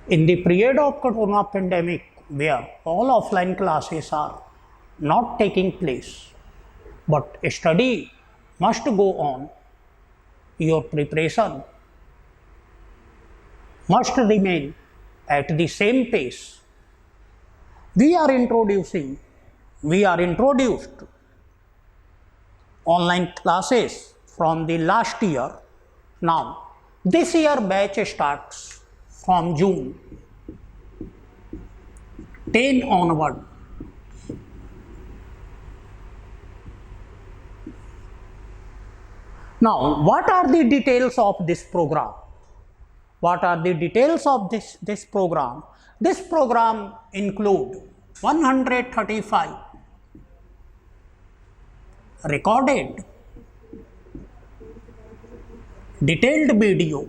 In the period of corona pandemic, where all offline classes are not taking place, but study must go on, your preparation must remain at the same pace. We are introduced online classes from the last year. Now, this year batch starts from June 10 onward. Now, what are the details of this program? What are the details of this program? This program includes 135 recorded detailed video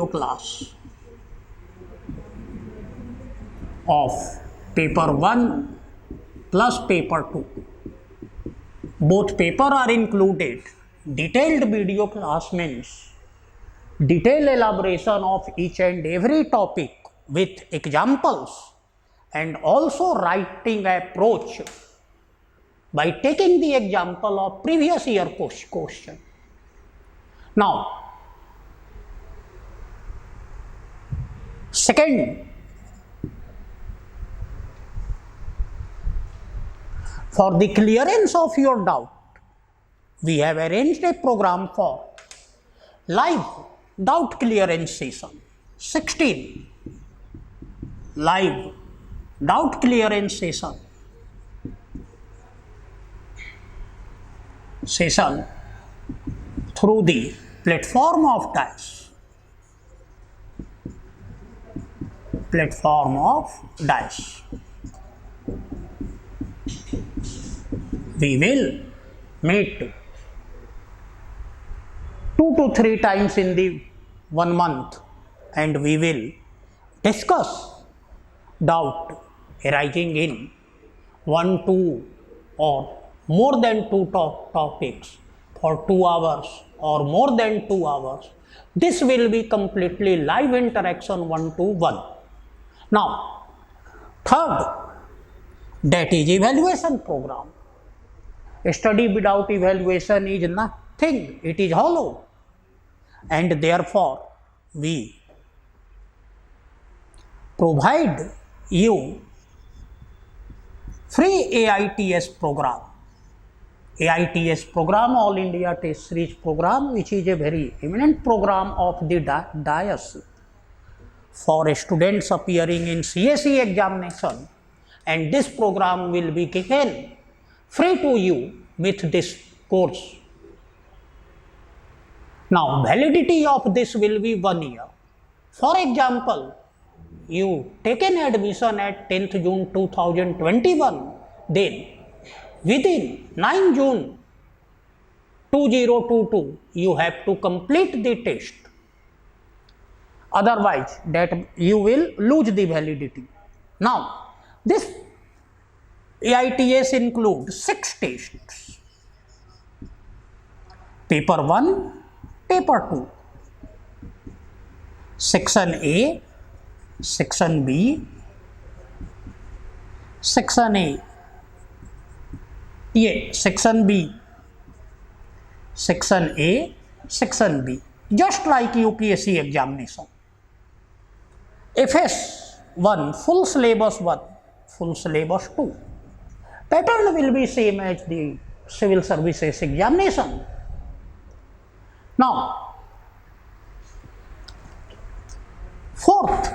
class of paper 1 plus paper 2. Both paper are included. Detailed video class means detailed elaboration of each and every topic with examples and also writing approach by taking the example of previous year question. Now, second, for the clearance of your doubt, we have arranged a program for live doubt clearance session. 16 live doubt clearance session through the platform of DIAS. We will meet 2 to 3 times in the 1 month, and we will discuss doubt arising in 1, 2 or more than 2 topics for 2 hours or more than 2 hours. This will be completely live interaction 1-to-1. Now, third, that is evaluation program. Study without evaluation is nothing, it is hollow, and therefore we provide you free AITS program. AITS program, All India Test Series program, which is a very eminent program of the DIAS for students appearing in CSE examination, and this program will be given free to you with this course. Now, validity of this will be 1 year. For example, you taken admission at 10th June 2021, then within 9 June 2022, you have to complete the test. Otherwise, that you will lose the validity. Now, this AITS includes 6 tests. Paper 1, paper 2, section A, section B, section A, section B, section A, section B, just like UPSC examination. FS 1, full syllabus 1, full syllabus 2. Pattern will be same as the civil services examination. Now, fourth,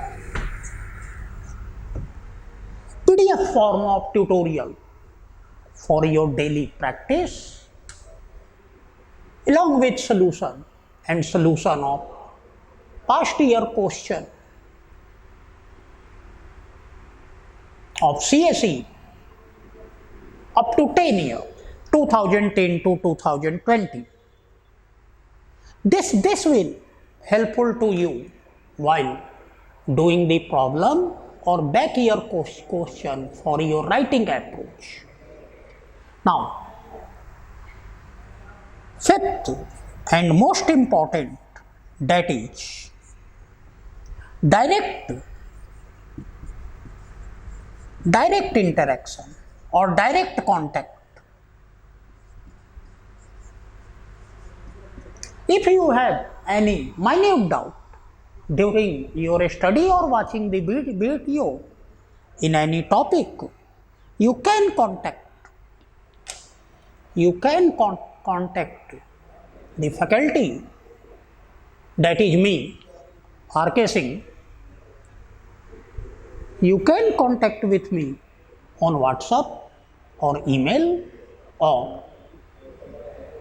PDF form of tutorial for your daily practice along with solution and solution of past year question of CSE up to 10 year, 2010 to 2020. This will helpful to you while doing the problem or back year question for your writing approach. Now, fifth and most important, that is direct interaction or direct contact. If you have any minute doubt during your study or watching the video in any topic, you can contact the faculty, that is me, R.K. Singh. You can contact with me on WhatsApp or email or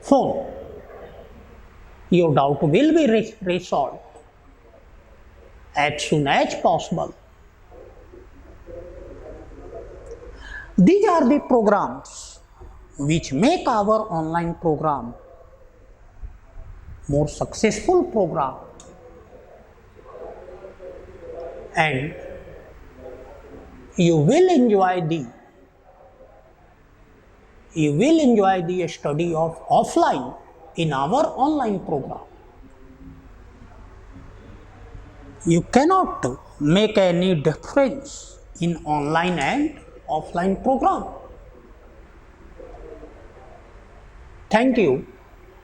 phone. Your doubt will be resolved as soon as possible. These are the programs which make our online program more successful program, and you will enjoy the study of offline in our online program. You cannot make any difference in online and offline program. Thank you.